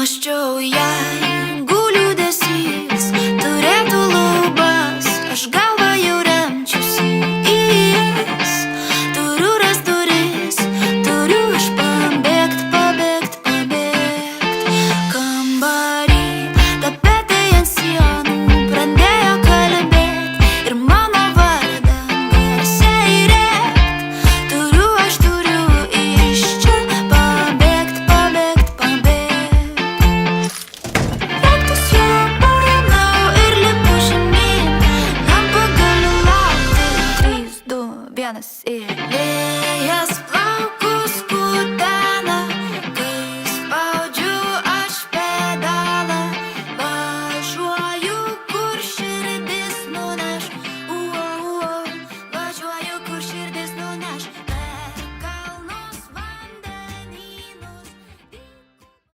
Mąsčiau, jeigu liūdesys turėtų lubas, aš galvą jau remčiausi į jas. Turiu rast duris, turiu aš pabėgt, pabėgt, pabėgt. Kambarį, tapetai ant sienų pradėjo kalbėt ir mano vardą garsiai rėkt. Turiu iš čia pabėgt, pabėgt, pabėgt. Raktus jau paėmiau ir lipu žemyn, nebegaliu laukti. 3, 2, 1 ir vėjas plauku